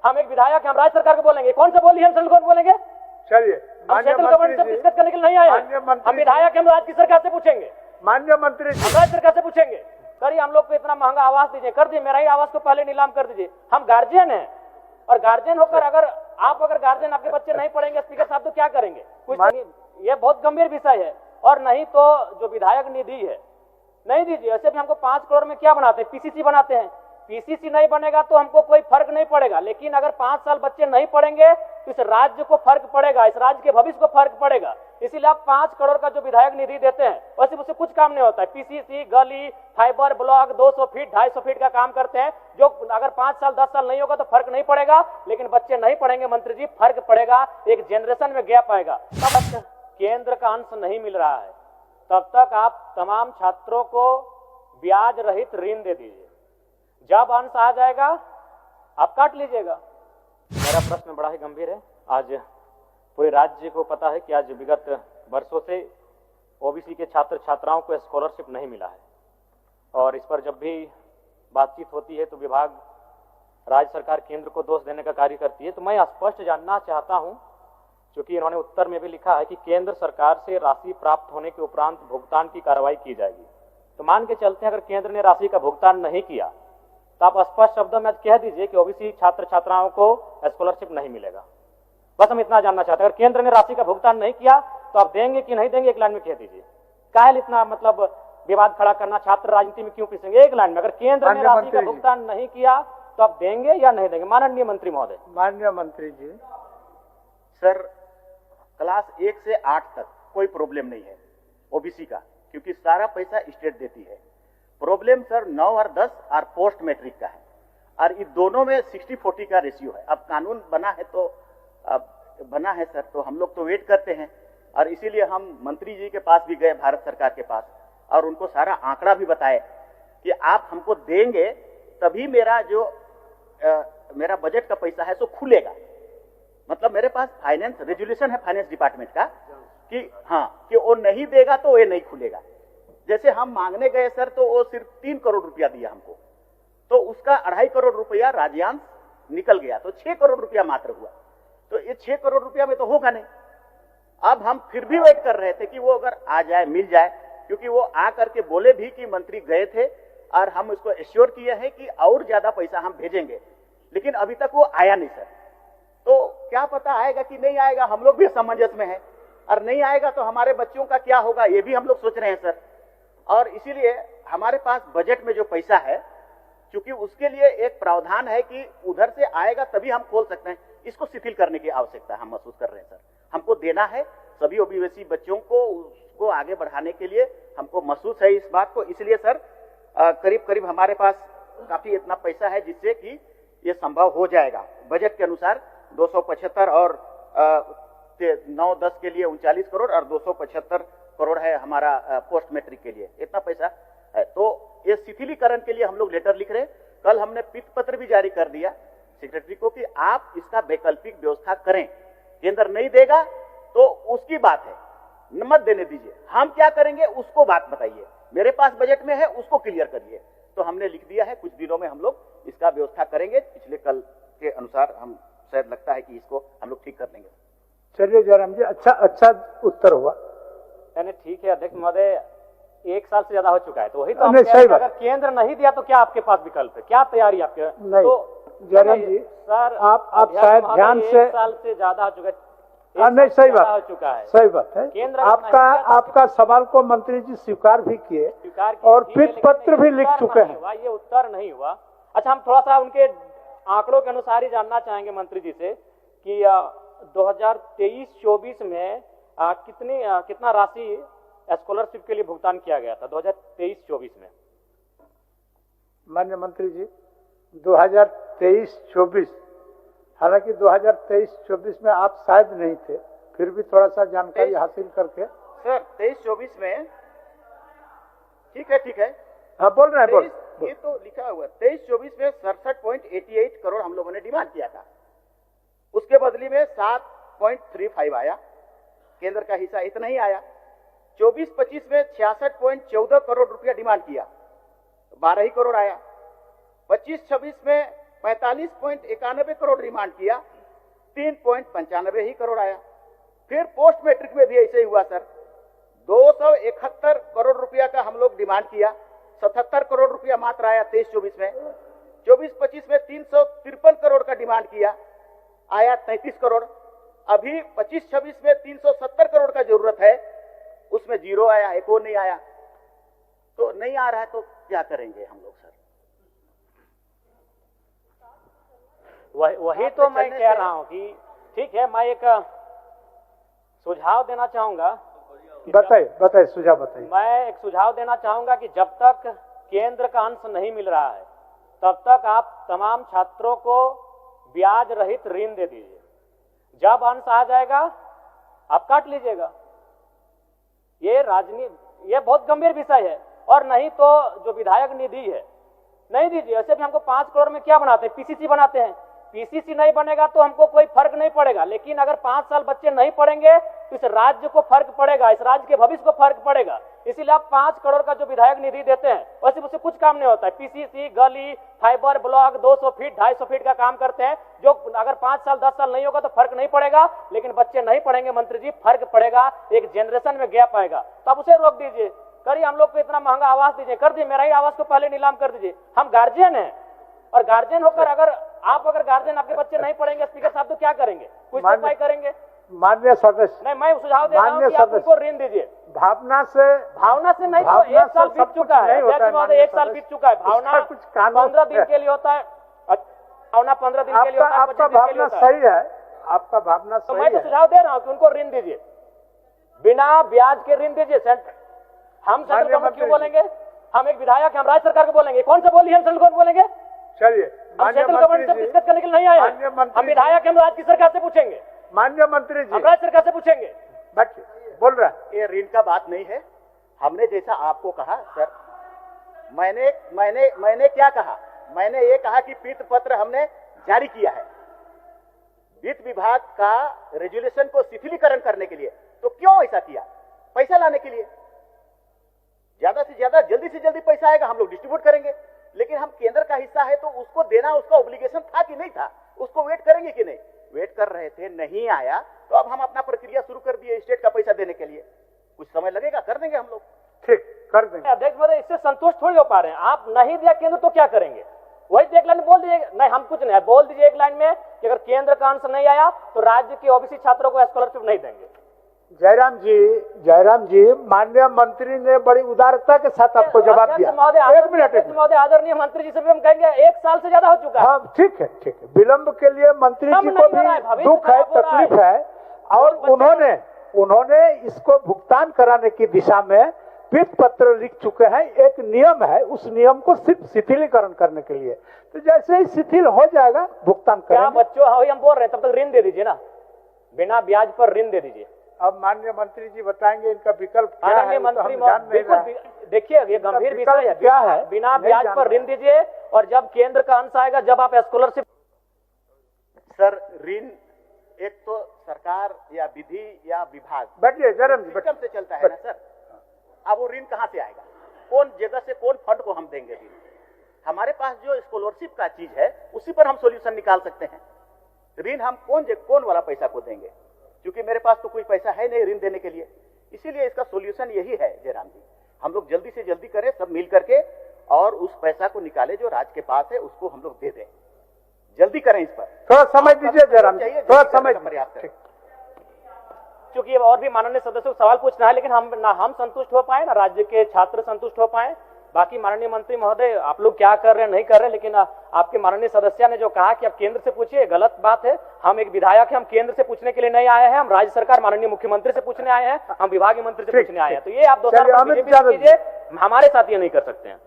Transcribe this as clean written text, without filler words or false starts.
हम एक विधायक, हम राज्य सरकार को बोलेंगे, कौन सा बोली हम सेंट्रल गवर्नमेंट बोलेंगे? चलिए, हम सेंट्रल गवर्नमेंट से डिस्कस करने के लिए नहीं आए हैं। हम विधायक, हम राज्य की सरकार से पूछेंगे, माननीय मंत्री जी, हम राज्य सरकार से पूछेंगे, करिए हम लोग को इतना महंगा आवास दीजिए, कर दिए, मेरा ही आवास को पहले नीलाम कर दीजिए। हम गार्जियन हैं, और गार्जियन होकर अगर गार्जियन आपके बच्चे नहीं पढ़ेंगे स्पीकर साहब, तो क्या करेंगे? कुछ नहीं। ये बहुत गंभीर विषय है। और नहीं तो जो विधायक निधि है नहीं दीजिए। ऐसे भी हमको 5 करोड़ में क्या बनाते हैं? पीसीसी बनाते हैं। पीसीसी नहीं बनेगा तो हमको कोई फर्क नहीं पड़ेगा, लेकिन अगर 5 साल बच्चे नहीं पढ़ेंगे तो इस राज्य को फर्क पड़ेगा, इस राज्य के भविष्य को फर्क पड़ेगा। इसीलिए आप 5 करोड़ का जो विधायक निधि देते हैं, वैसे उससे कुछ काम नहीं होता है। पीसीसी, गली, फाइबर ब्लॉक 200 फीट 250 फीट का काम करते हैं, जो अगर 5 साल 10 साल नहीं होगा तो फर्क नहीं पड़ेगा, लेकिन बच्चे नहीं पढ़ेंगे मंत्री जी, फर्क पड़ेगा, एक जनरेशन में गैप आएगा। तब केंद्र का अंश नहीं मिल रहा है, तब तक आप तमाम छात्रों को ब्याज रहित ऋण दे दीजिए। जब अंश आ जाएगा आप काट लीजिएगा। मेरा प्रश्न बड़ा ही गंभीर है। आज पूरे राज्य को पता है कि आज विगत वर्षों से ओबीसी के छात्र छात्राओं को स्कॉलरशिप नहीं मिला है, और इस पर जब भी बातचीत होती है तो विभाग, राज्य सरकार केंद्र को दोष देने का कार्य करती है। तो मैं स्पष्ट जानना चाहता हूं, क्योंकि इन्होंने उत्तर में भी लिखा है कि केंद्र सरकार से राशि प्राप्त होने के उपरांत भुगतान की कार्रवाई की जाएगी। तो मान के चलते हैं अगर केंद्र ने राशि का भुगतान नहीं किया तो आप स्पष्ट शब्दों में कह दीजिए कि ओबीसी छात्र छात्राओं को स्कॉलरशिप नहीं मिलेगा। बस हम इतना जानना चाहते हैं, अगर केंद्र ने राशि का भुगतान नहीं किया तो आप देंगे कि नहीं देंगे, एक लाइन में कह दीजिए। काहे इतना मतलब विवाद खड़ा करना? छात्र राजनीति में क्यों पिसेंगे? एक लाइन में, अगर केंद्र ने राशि का भुगतान नहीं किया तो आप देंगे या नहीं देंगे? माननीय मंत्री महोदय। माननीय मंत्री जी, सर, क्लास 1 से 8 तक कोई प्रॉब्लम नहीं है ओबीसी का, क्योंकि सारा पैसा स्टेट देती है। प्रॉब्लम सर 9 और 10 और पोस्ट मैट्रिक का है, और इन दोनों में 60-40 का रेशियो है। अब कानून बना है तो बना है सर, तो हम लोग तो वेट करते हैं, और इसीलिए हम मंत्री जी के पास भी गए, भारत सरकार के पास, और उनको सारा आंकड़ा भी बताए कि आप हमको देंगे तभी मेरा जो मेरा बजट का पैसा है सो खुलेगा। मतलब मेरे पास फाइनेंस रेजुलेशन है फाइनेंस डिपार्टमेंट का कि हाँ, कि वो नहीं देगा तो ये नहीं खुलेगा। जैसे हम मांगने गए सर, तो वो सिर्फ 3 करोड़ रुपया दिया हमको, तो उसका 2.5 करोड़ रुपया राज्यांश निकल गया, तो 6 करोड़ रुपया मात्र हुआ। तो ये 6 करोड़ रुपया में तो होगा नहीं। अब हम फिर भी वेट कर रहे थे कि वो अगर आ जाए, मिल जाए, क्योंकि वो आ करके बोले भी कि मंत्री गए थे और हम उसको एश्योर किए हैं कि और ज्यादा पैसा हम भेजेंगे, लेकिन अभी तक वो आया नहीं सर। तो क्या पता आएगा कि नहीं आएगा, हम लोग भी असमंजस में हैं, और नहीं आएगा तो हमारे बच्चों का क्या होगा ये भी हम लोग सोच रहे हैं सर। और इसीलिए हमारे पास बजट में जो पैसा है, क्योंकि उसके लिए एक प्रावधान है कि उधर से आएगा तभी हम खोल सकते हैं, इसको शिथिल करने की आवश्यकता हम महसूस कर रहे हैं सर। हमको देना है सभी ओबीसी बच्चों को, उसको आगे बढ़ाने के लिए हमको महसूस है इस बात को। इसलिए सर करीब करीब हमारे पास काफी इतना पैसा है जिससे कि ये संभव हो जाएगा। बजट के अनुसार 275 और 9-10 के लिए 39 करोड़ और 275 करोड़ है हमारा पोस्ट मैट्रिक के लिए, इतना पैसा है। तो ये शिथिलीकरण के लिए हम लोग लेटर लिख रहे हैं। कल हमने पित पत्र भी जारी कर दिया सेक्रेटरी को कि आप इसका वैकल्पिक व्यवस्था करें। केंद्र नहीं देगा तो उसकी बात है, मत देने दीजिए, हम क्या करेंगे उसको बात बताइए, मेरे पास बजट में है उसको क्लियर करिए। तो हमने लिख दिया है, कुछ दिनों में हम लोग इसका व्यवस्था करेंगे। पिछले कल के अनुसार हम शायद लगता है कि इसको हम लोग ठीक कर लेंगे। चलिए जयराम जी, अच्छा उत्तर हुआ। यानी ठीक है अध्यक्ष महोदय, 1 साल से ज्यादा हो चुका है, तो वही तो नहीं, सही बात। अगर केंद्र नहीं दिया तो क्या आपके पास विकल्प है, क्या तैयारी आपके? नहीं तो जयराम जी, सर आप शायद ध्यान से, 1 साल से ज्यादा हो चुका है। नहीं सही बात हो चुका है, सही बात है। केंद्र आपका सवाल को मंत्री जी स्वीकार भी किए और पित पत्र भी लिख चुके हैं। ये उत्तर नहीं हुआ। अच्छा, हम थोड़ा सा उनके आंकड़ों के अनुसार ही जानना चाहेंगे मंत्री जी से कि 2023-24 में कितना राशि स्कॉलरशिप के लिए भुगतान किया गया था 2023-24 में? माननीय मंत्री जी, 2023-24, हालांकि 2023-24 में आप शायद नहीं थे, फिर भी थोड़ा सा जानकारी हासिल करके। सर 23-24 में ठीक है, हाँ बोल रहे हैं, ये तो लिखा हुआ 23-24 में 67.88 करोड़ हम लोगों ने डिमांड किया था, उसके बदले में 7.35 आया, केंद्र का हिस्सा इतना ही आया। 24-25 में 66.14 करोड़ रुपया डिमांड किया, 12 ही करोड़ आया। 25-26 में 45.91 करोड़ डिमांड किया, 3.95 ही करोड़ आया। फिर पोस्ट मैट्रिक में भी ऐसे ही हुआ सर, 271 करोड़ रुपया का हम लोग डिमांड किया, 77 करोड़ रुपया मात्र आया 23-24 में। 24-25 में 353 करोड़ का डिमांड किया, आया 33 करोड़। अभी 25-26 में 370 करोड़ का जरूरत है, उसमें जीरो आया, एक और नहीं आया। तो नहीं आ रहा है तो क्या करेंगे हम लोग सर? वही तो मैं कह रहा हूं कि ठीक है, मैं एक सुझाव देना चाहूंगा। बताइए सुझाव बताइए। मैं एक सुझाव देना चाहूंगा कि जब तक केंद्र का अंश नहीं मिल रहा है तब तक आप तमाम छात्रों को ब्याज रहित ऋण दे दीजिए। जब अंश आ जाएगा आप काट लीजिएगा। ये बहुत गंभीर विषय है। और नहीं तो जो विधायक निधि है नहीं दीजिए। ऐसे भी हमको 5 करोड़ में क्या बनाते हैं, पीसीसी बनाते हैं। पीसीसी नहीं बनेगा तो हमको कोई फर्क नहीं पड़ेगा, लेकिन अगर 5 साल बच्चे नहीं पढ़ेंगे तो इस राज्य को फर्क पड़ेगा, इस राज्य के भविष्य को फर्क पड़ेगा। इसीलिए आप 5 करोड़ का जो विधायक निधि देते हैं वैसे उससे कुछ काम नहीं होता है। पीसीसी, गली, फाइबर ब्लॉक 200 फीट 250 फीट का काम करते हैं, जो अगर 5 साल 10 साल नहीं होगा तो फर्क नहीं पड़ेगा। लेकिन बच्चे नहीं पढ़ेंगे मंत्री जी, फर्क पड़ेगा, एक जनरेशन में गैप आएगा। तो आप उसे रोक दीजिए। करिए, हम लोग को इतना महंगा आवास दीजिए, कर दिए। मेरा ही आवास को पहले नीलाम कर दीजिए। हम गार्जियन हैं और गार्जियन होकर अगर गार्जियन आपके बच्चे नहीं पढ़ेंगे स्पीकर साहब तो क्या करेंगे, कुछ तो उपाय करेंगे। माननीय सदस्य, नहीं, मैं सुझाव दे रहा हूं कि आप उनको ऋण दीजिए। भावना से नहीं तो 1 साल बीत चुका है, 1 साल बीत चुका है। भावना कुछ कानून 15 दिन के लिए होता है, भावना 15 दिन के लिए होता है, आपका भावना सही है, आपका भावना सही है। मैं तो सुझाव दे रहा हूं कि उनको ऋण दीजिए, बिना ब्याज के ऋण दीजिए। हम सेंट्रल गवर्नमेंट क्यों बोलेंगे? हम एक विधायक, हम राज्य सरकार को बोलेंगे। कौन सा बोली हम सेंट्रल गवर्नमेंट बोलेंगे? चलिए, हम सेंट्रल गवर्नमेंट से डिस्कस करने के लिए नहीं आए हैं। हम विधायक, हम राज्य की सरकार से पूछेंगे। माननीय मंत्री जी, हम राज्य सरकार से पूछेंगे। बोल रहा है, ये ऋण का बात नहीं है। हमने जैसा आपको कहा सर, मैंने क्या कहा? मैंने ये कहा कि पीत पत्र हमने जारी किया है वित्त विभाग का रेजुलेशन को शिथिलीकरण करने के लिए। तो क्यों ऐसा किया? पैसा लाने के लिए। ज्यादा से ज्यादा जल्दी से जल्दी पैसा आएगा, हम लोग डिस्ट्रीब्यूट करेंगे। लेकिन हम केंद्र का हिस्सा है तो उसको देना उसका ऑब्लिगेशन था कि नहीं था? उसको वेट करेंगे कि नहीं? वेट कर रहे थे, नहीं आया तो अब हम अपना प्रक्रिया शुरू कर दिए स्टेट का पैसा देने के लिए। कुछ समय लगेगा, कर देंगे हम लोग। ठीक, कर देंगे। अध्यक्ष महोदय, इससे संतुष्ट थोड़ी हो पा रहे हैं। आप नहीं दिया केंद्र तो क्या करेंगे? वही एक लाइन बोल दीजिए। नहीं, हम कुछ नहीं, बोल दीजिए एक लाइन में कि अगर केंद्र का अंश नहीं आया तो राज्य के ओबीसी छात्रों को स्कॉलरशिप नहीं देंगे। जयराम जी, माननीय मंत्री ने बड़ी उदारता के साथ आपको जवाब दिया। एक मिनट महोदय, आदरणीय मंत्री जी से भी हम कहेंगे 1 साल से ज्यादा हो चुका है। हाँ, ठीक है। विलंब के लिए मंत्री जी को भी दुख है, तकलीफ है, और उन्होंने इसको भुगतान कराने की दिशा में वित्त पत्र लिख चुके हैं। एक नियम है, उस नियम को सिर्फ शिथिलीकरण करने के लिए। तो जैसे ही शिथिल हो जाएगा भुगतान करेंगे। बच्चों, हम बोल रहे हैं, तब तक ऋण दे दीजिए ना, बिना ब्याज पर ऋण दे दीजिए। अब माननीय मंत्री जी बताएंगे इनका विकल्प क्या है। मंत्री देखिए, ये गंभीर विषय है। क्या है? बिना ब्याज पर ऋण दीजिए, और जब केंद्र का अंश आएगा, जब आप स्कॉलरशिप। सर, ऋण एक तो सरकार या विधि या विभाग बैठिए जरम सिस्टम से चलता है ना सर। अब वो ऋण कहाँ से आएगा? कौन जगह से, कौन फंड को हम देंगे ऋण? हमारे पास जो स्कॉलरशिप का चीज है उसी पर हम सॉल्यूशन निकाल सकते हैं। ऋण हम कौन वाला पैसा को देंगे? क्योंकि मेरे पास तो कोई पैसा है नहीं ऋण देने के लिए। इसीलिए इसका सॉल्यूशन यही है जयराम जी, हम लोग जल्दी से जल्दी करें सब मिल करके, और उस पैसा को निकाले जो राज्य के पास है उसको हम लोग दे दें। जल्दी करें इस पर। थोड़ा समय दीजिए जयराम जी, थोड़ा समय पर्याप्त है। क्योंकि और भी माननीय सदस्यों को सवाल पूछना है, लेकिन हम संतुष्ट हो पाए ना राज्य के छात्र संतुष्ट हो पाए। बाकी माननीय मंत्री महोदय, आप लोग क्या कर रहे हैं नहीं कर रहे, लेकिन आपके माननीय सदस्य ने जो कहा कि आप केंद्र से पूछिए, गलत बात है। हम एक विधायक हैं, हम केंद्र से पूछने के लिए नहीं आए हैं, हम राज्य सरकार माननीय मुख्यमंत्री से पूछने आए हैं, हम विभागीय मंत्री से पूछने आए हैं। तो ये आप 2 साल कीजिए, हमारे साथ ये नहीं कर सकते हैं।